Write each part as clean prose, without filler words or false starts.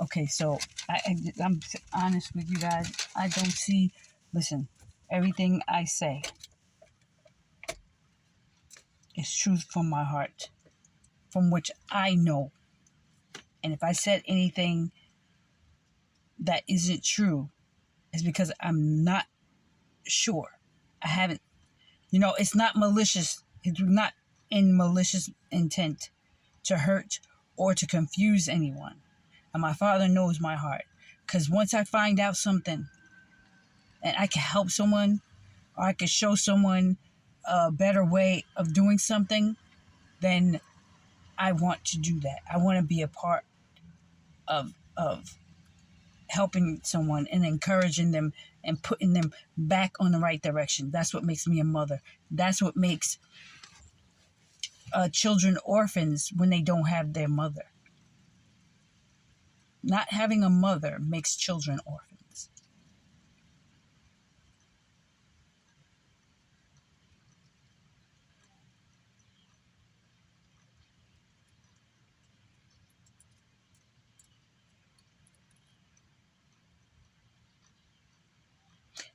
Okay, so I'm honest with you guys. I don't see, listen, everything I say is truth from my heart, from which I know. And if I said anything that isn't true, it's because I'm not sure. I haven't, it's not malicious. It's not in malicious intent to hurt or to confuse anyone. And my Father knows my heart. Because once I find out something and I can help someone or I can show someone a better way of doing something, then I want to do that. I want to be a part of helping someone and encouraging them and putting them back on the right direction. That's what makes me a mother. That's what makes children orphans when they don't have their mother. Not having a mother makes children orphans.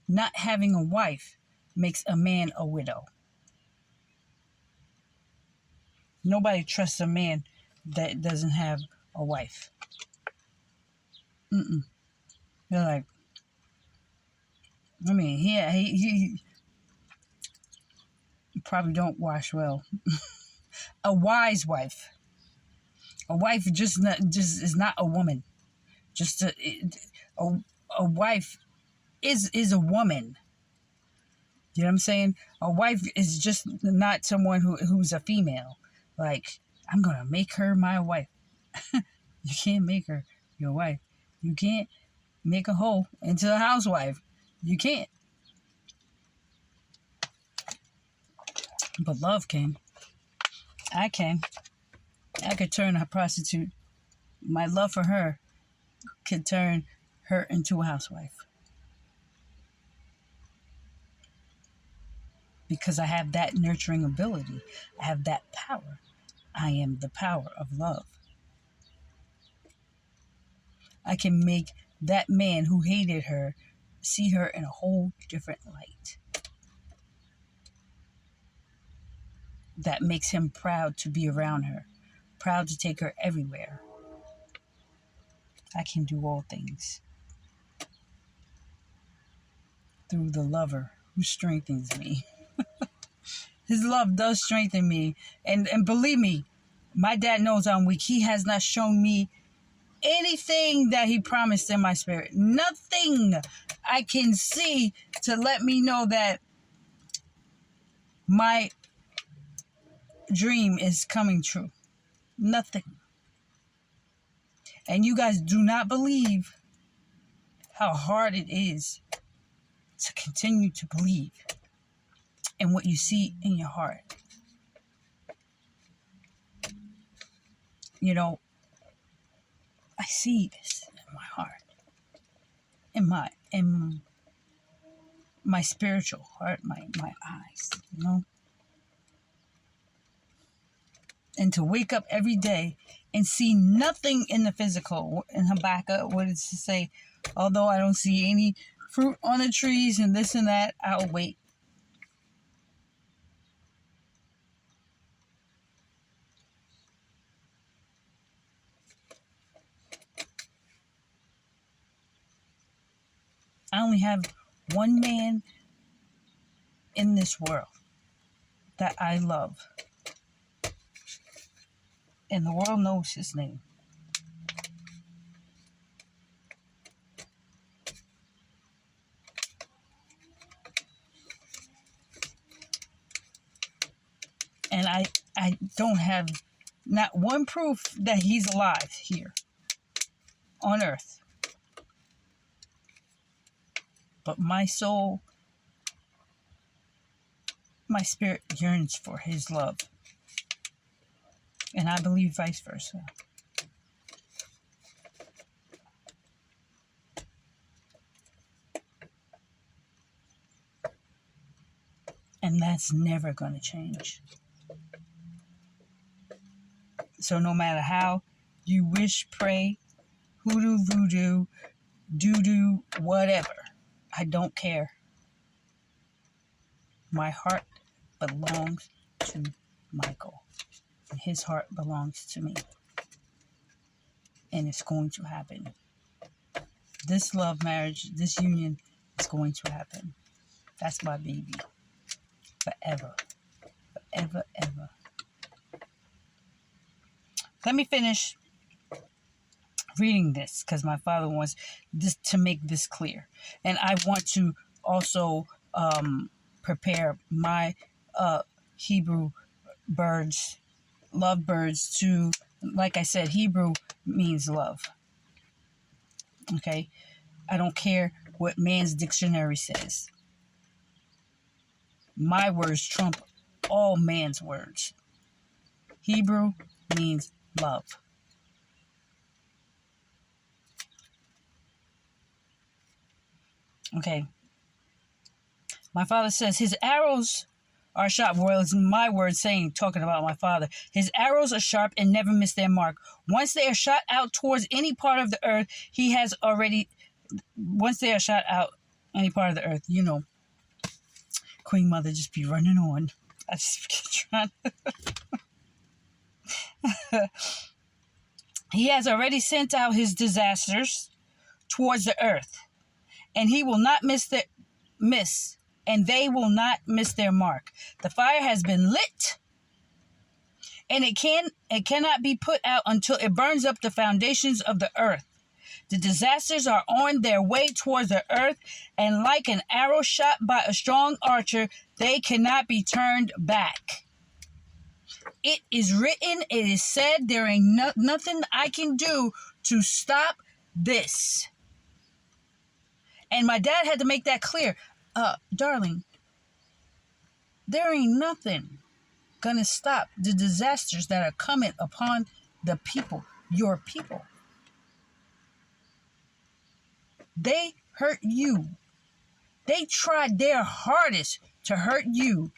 Not having a wife makes a man a widow. Nobody trusts a man that doesn't have a wife. Mm-mm. They're like, I mean, he probably don't wash well. A wise wife. A wife just is not a woman. Just a wife is a woman. You know what I'm saying? A wife is just not someone who's a female. Like, I'm gonna make her my wife. You can't make her your wife. You can't make a hoe into a housewife. You can't. But love can. I can. I could turn a prostitute. My love for her could turn her into a housewife. Because I have that nurturing ability. I have that power. I am the power of love. I can make that man who hated her see her in a whole different light. That makes him proud to be around her, proud to take her everywhere. I can do all things through the lover who strengthens me. His love does strengthen me. And believe me, my dad knows I'm weak. He has not shown me anything that he promised in my spirit. Nothing I can see to let me know that my dream is coming true. Nothing. And you guys do not believe how hard it is to continue to believe in what you see in your heart. I see this in my heart, in my spiritual heart, my eyes, And to wake up every day and see nothing in the physical. In Habakkuk, what does it say? Although I don't see any fruit on the trees and this and that, I'll wait. I only have one man in this world that I love. And the world knows his name. And I don't have not one proof that he's alive here on earth. But my soul, my spirit yearns for his love. And I believe vice versa. And that's never going to change. So no matter how you wish, pray, hoodoo, voodoo, doo-doo, whatever. I don't care. My heart belongs to Michael. And his heart belongs to me. And it's going to happen. This love marriage, this union is going to happen. That's my baby. Forever. Forever, ever. Let me finish reading this because my father wants this to make this clear. And I want to also prepare my Hebrew birds, love birds to, like I said, Hebrew means love. Okay? I don't care what man's dictionary says. My words trump all man's words. Hebrew means love. Okay. My father says his arrows are sharp. Well, it's my word saying, talking about my father. His arrows are sharp and never miss their mark. Once they are shot out towards any part of the earth, once they are shot out any part of the earth, Queen Mother just be running on. I just keep trying to. He has already sent out his disasters towards the earth, and he will not and they will not miss their mark. The fire has been lit, and it cannot be put out until it burns up the foundations of the earth. The disasters are on their way towards the earth, and like an arrow shot by a strong archer, they cannot be turned back. It is written, it is said, there ain't nothing I can do to stop this. And my dad had to make that clear. Darling, there ain't nothing gonna stop the disasters that are coming upon the people, your people. They hurt you. They tried their hardest to hurt you.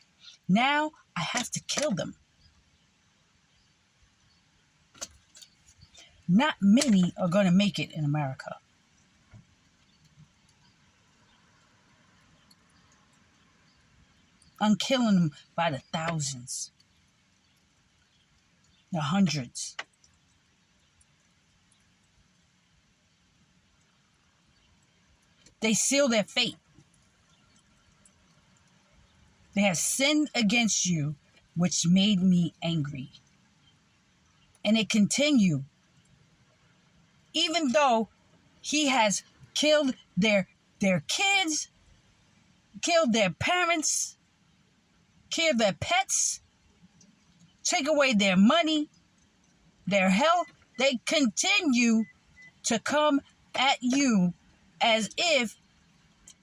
Now I have to kill them. Not many are going to make it in America. I'm killing them by the thousands, the hundreds. They seal their fate. They have sinned against you, which made me angry. And it continued. Even though he has killed their kids, killed their parents, killed their pets, take away their money, their health, they continue to come at you as if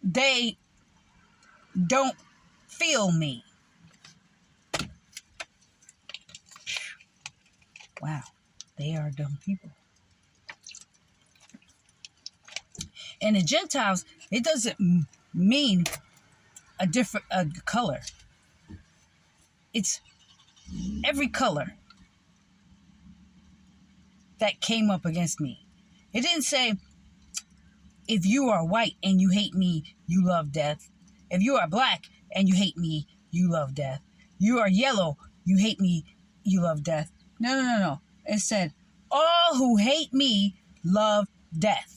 they don't feel me. Wow, they are dumb people. And the Gentiles, it doesn't mean a different color. It's every color that came up against me. It didn't say, if you are white and you hate me, you love death. If you are black and you hate me, you love death. You are yellow, you hate me, you love death. No. It said, all who hate me love death.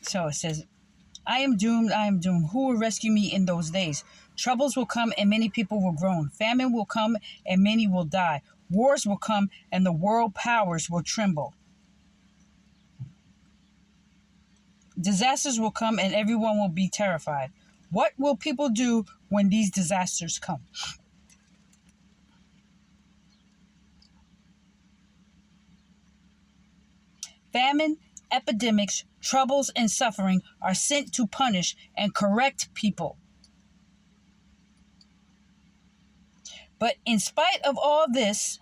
So it says, I am doomed. Who will rescue me in those days? Troubles will come and many people will groan. Famine will come and many will die. Wars will come and the world powers will tremble. Disasters will come and everyone will be terrified. What will people do when these disasters come? Famine, epidemics, troubles, and suffering are sent to punish and correct people. But in spite of all this,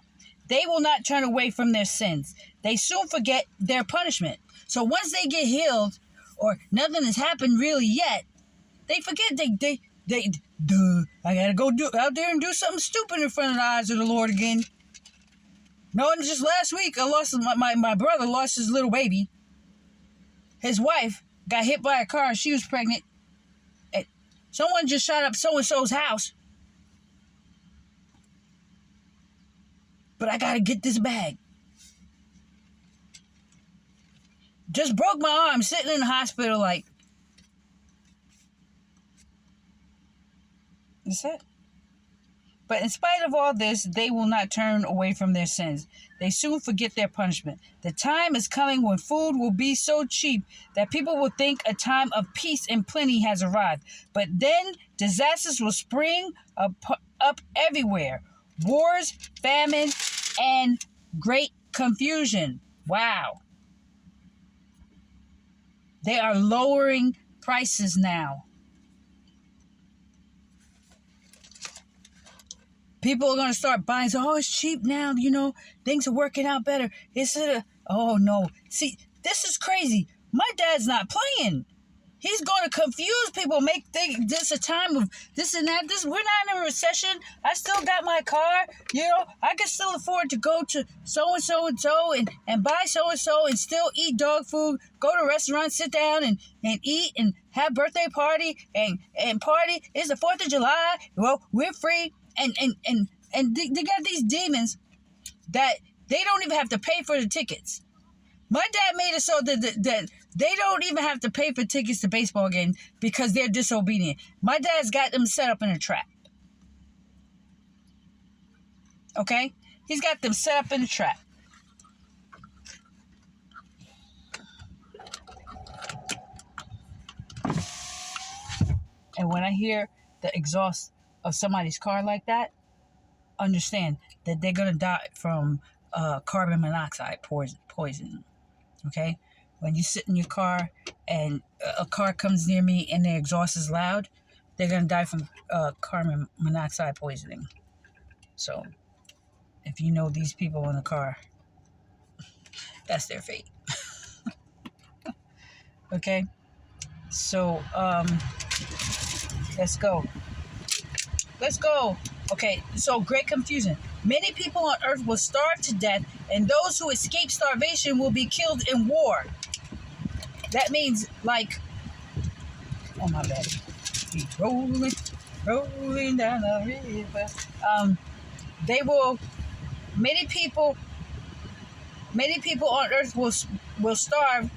They will not turn away from their sins. They soon forget their punishment. So once they get healed, or nothing has happened really yet, they forget I gotta go out there and do something stupid in front of the eyes of the Lord again. No, and just last week, my brother lost his little baby. His wife got hit by a car. She was pregnant. And someone just shot up so-and-so's house. But I gotta get this bag. Just broke my arm, sitting in the hospital like. That's it. But in spite of all this, they will not turn away from their sins. They soon forget their punishment. The time is coming when food will be so cheap that people will think a time of peace and plenty has arrived. But then disasters will spring up everywhere. Wars, famine, and great confusion. Wow. They are lowering prices now. People are going to start buying. So, it's cheap now. Things are working out better. Oh, no. See, this is crazy. My dad's not playing. He's going to confuse people, make this a time of this and that. We're not in a recession. I still got my car. I can still afford to go to so-and-so and buy so-and-so and still eat dog food, go to restaurants, sit down and eat and have birthday party and party. It's the 4th of July. Well, we're free. And they got these demons that they don't even have to pay for the tickets. My dad made it so that they don't even have to pay for tickets to baseball games because they're disobedient. My dad's got them set up in a trap. Okay? He's got them set up in a trap. And when I hear the exhaust of somebody's car like that, understand that they're going to die from carbon monoxide poison. Okay? When you sit in your car and a car comes near me and their exhaust is loud, they're going to die from carbon monoxide poisoning. So, if you know these people in the car, that's their fate. Okay? So, let's go. Okay, so great confusion. Many people on earth will starve to death, and those who escape starvation will be killed in war. That means, oh my bad. Keep rolling down the river. Many people on earth will starve.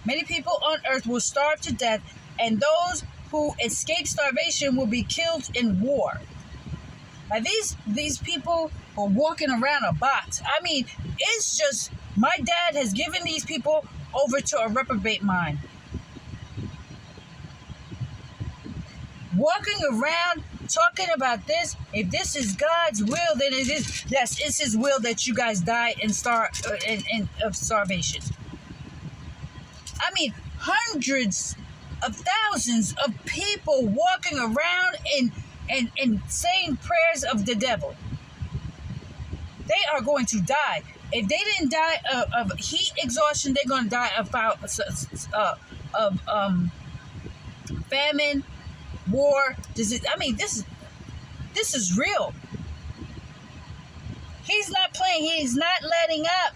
Many people on earth will starve to death, and those who escape starvation will be killed in war. Now these people are walking around a box. I mean, it's just, my dad has given these people over to a reprobate mind. Walking around talking about this, if this is God's will, then it is. Yes, it's His will that you guys die and of starvation. I mean, hundreds of thousands of people walking around and saying prayers of the devil. They are going to die. If they didn't die of heat exhaustion, they're going to die of famine, war, disease. I mean, this is real. He's not playing. He's not letting up.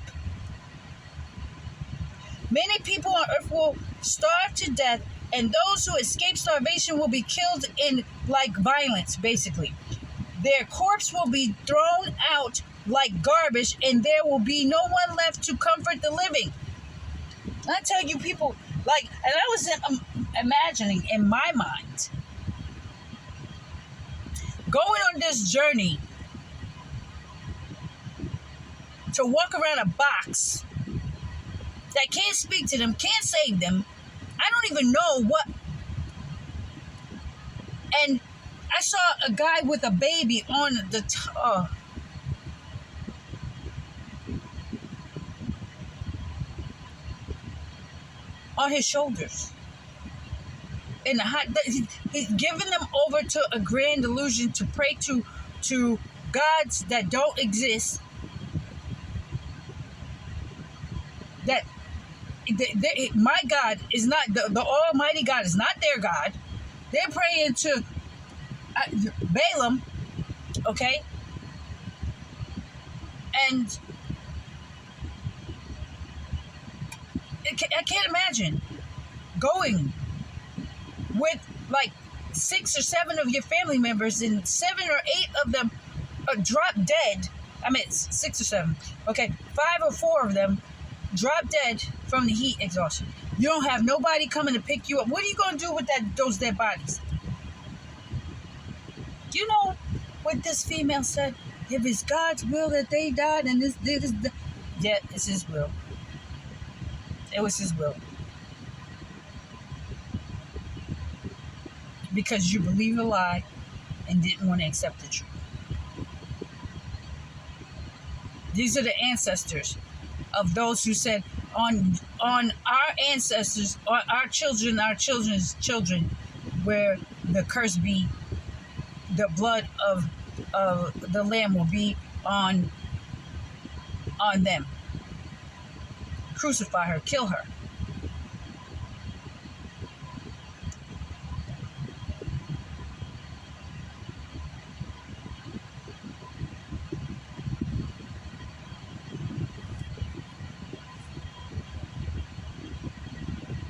Many people on earth will starve to death, and those who escape starvation will be killed in violence, basically. Their corpse will be thrown out like garbage, and there will be no one left to comfort the living. I tell you, people, and I was imagining in my mind, going on this journey to walk around a box that can't speak to them, can't save them. I don't even know what. And I saw a guy with a baby on on his shoulders. He's giving them over to a grand delusion to pray to gods that don't exist, that my God is not, the Almighty God is not their God. They're praying to Balaam, okay? And I can't imagine going with like 6 or 7 of your family members and 7 or 8 of them drop dead. I mean, 6 or 7. Okay, 5 or 4 of them drop dead from the heat exhaustion. You don't have nobody coming to pick you up. What are you going to do with those dead bodies? You know what this female said? If it's God's will that they died, and yeah, it's His will. It was His will. Because you believe a lie and didn't want to accept the truth. These are the ancestors of those who said, on our ancestors, or our children's children, where the curse be, the blood of the Lamb will be on them. Crucify her, kill her.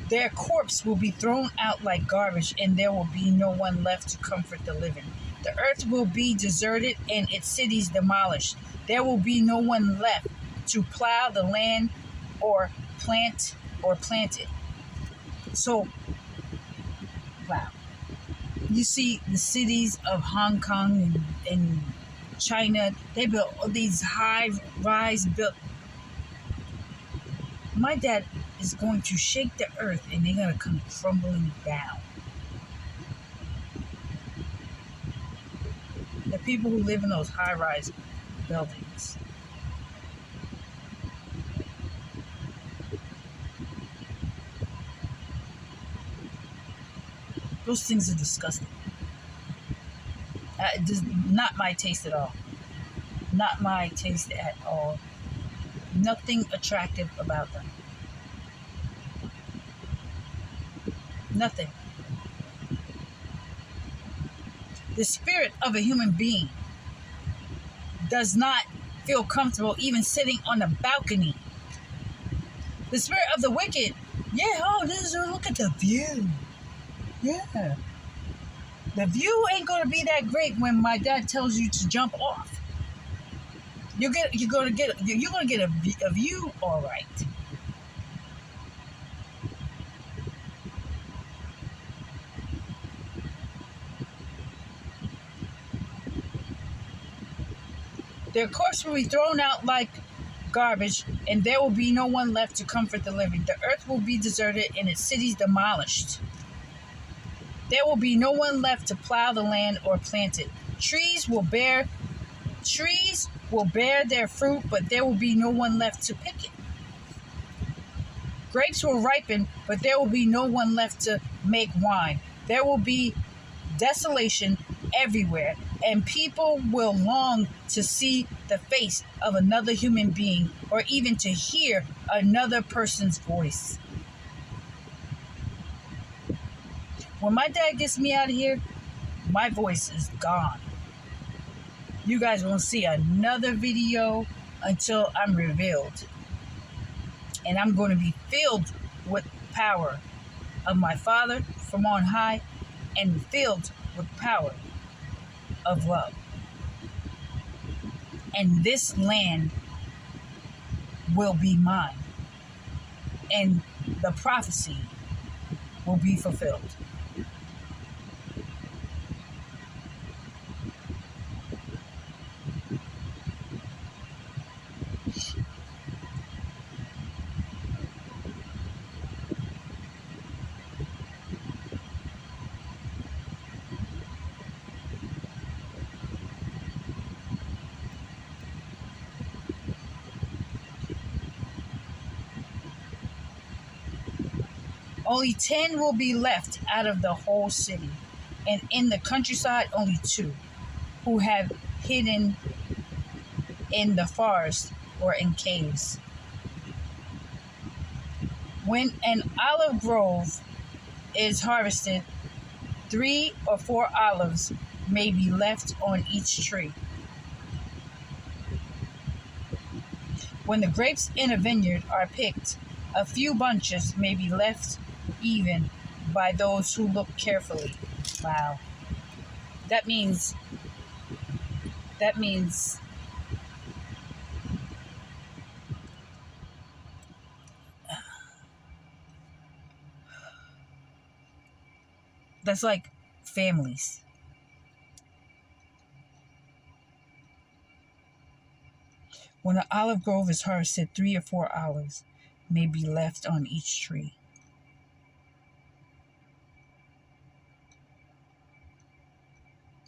Their corpse will be thrown out like garbage, and there will be no one left to comfort the living. The earth will be deserted and its cities demolished. There will be no one left to plow the land or plant it. So, wow. You see the cities of Hong Kong and China, they built these high-rise built. My dad is going to shake the earth and they're going to come crumbling down. The people who live in those high-rise buildings. Those things are disgusting. Not my taste at all. Not my taste at all. Nothing attractive about them. Nothing. The spirit of a human being does not feel comfortable even sitting on a balcony. The spirit of the wicked, look at the view. Yeah. The view ain't going to be that great when my dad tells you to jump off. You're going to get a view, all right. Their corpse will be thrown out like garbage, and there will be no one left to comfort the living. The earth will be deserted and its cities demolished. There will be no one left to plow the land or plant it. Trees will bear their fruit, but there will be no one left to pick it. Grapes will ripen, but there will be no one left to make wine. There will be desolation everywhere, and people will long to see the face of another human being or even to hear another person's voice. When my dad gets me out of here, my voice is gone. You guys won't see another video until I'm revealed. And I'm going to be filled with power of my Father from on high and filled with power of love. And this land will be mine. And the prophecy will be fulfilled. Only 10 will be left out of the whole city, and in the countryside only 2 who have hidden in the forest or in caves. When an olive grove is harvested, 3 or 4 olives may be left on each tree. When the grapes in a vineyard are picked, a few bunches may be left even by those who look carefully. Wow. That means that's like families. When an olive grove is harvested, 3 or 4 olives may be left on each tree.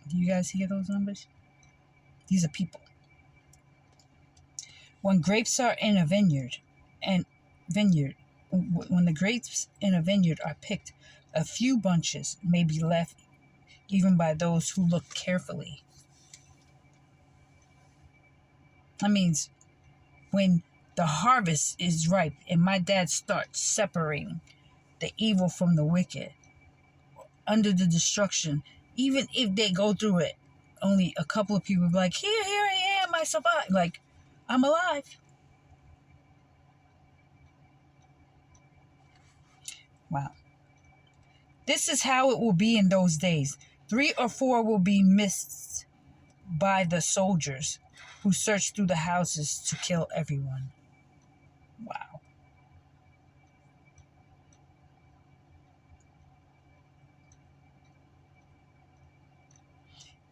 Do you guys hear those numbers? These are people. When grapes are in a vineyard, when the grapes in a vineyard are picked, a few bunches may be left even by those who look carefully. That means when the harvest is ripe and my dad starts separating the evil from the wicked under the destruction, even if they go through it, only a couple of people will be like, here I am, I survived. Like, I'm alive. Wow. This is how it will be in those days. 3 or 4 will be missed by the soldiers who search through the houses to kill everyone. Wow.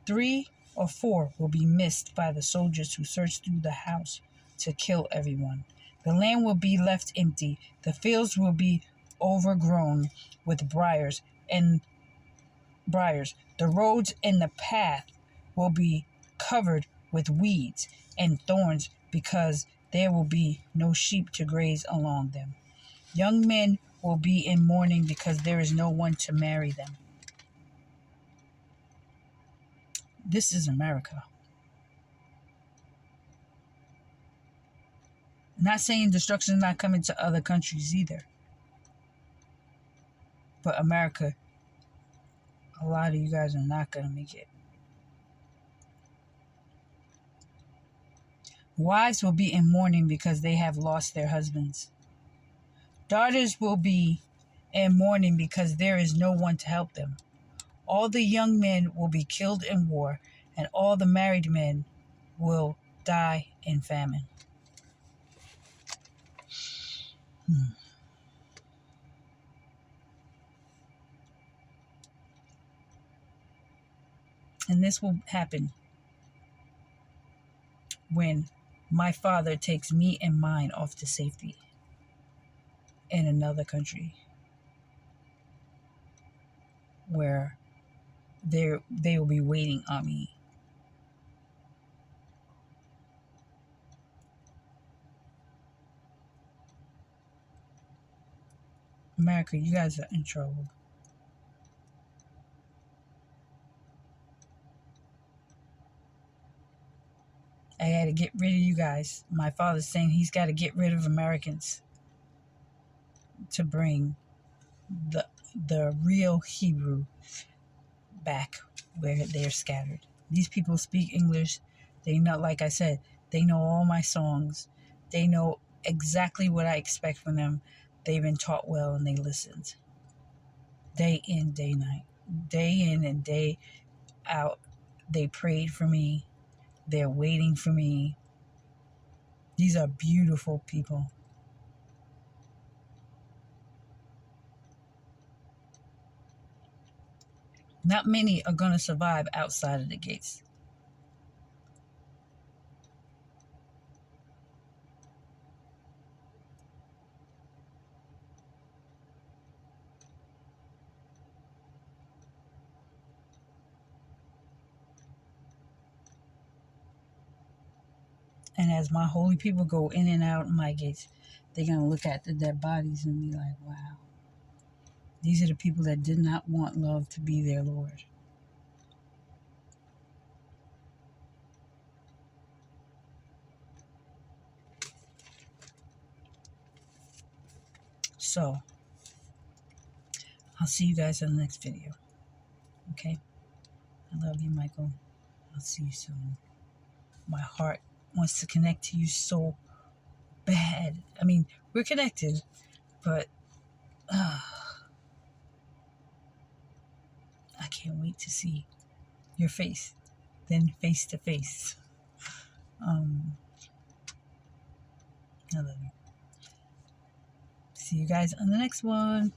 Three or four will be missed by the soldiers who search through the house to kill everyone. The land will be left empty. The fields will be overgrown with briars. The roads and the path will be covered with weeds and thorns because there will be no sheep to graze along them. Young men will be in mourning because there is no one to marry them. This is America. Not saying destruction is not coming to other countries either. But America, a lot of you guys are not going to make it. Wives will be in mourning because they have lost their husbands. Daughters will be in mourning because there is no one to help them. All the young men will be killed in war, and all the married men will die in famine. And this will happen when my father takes me and mine off to safety in another country where they will be waiting on me. America, you guys are in trouble. I had to get rid of you guys. My father's saying he's got to get rid of Americans to bring the real Hebrew back where they're scattered. These people speak English. They know, like I said, they know all my songs. They know exactly what I expect from them. They've been taught well and they listened. Day in, day night. Day in and day out. They prayed for me. They're waiting for me. These are beautiful people. Not many are going to survive outside of the gates. And as my holy people go in and out my gates, they're going to look at the dead bodies and be like, wow, these are the people that did not want love to be their Lord. So, I'll see you guys in the next video. Okay? I love you, Michael. I'll see you soon. My heart wants to connect to you so bad. I mean, we're connected, but I can't wait to see your face, then face to face. I love you. See you guys on the next one.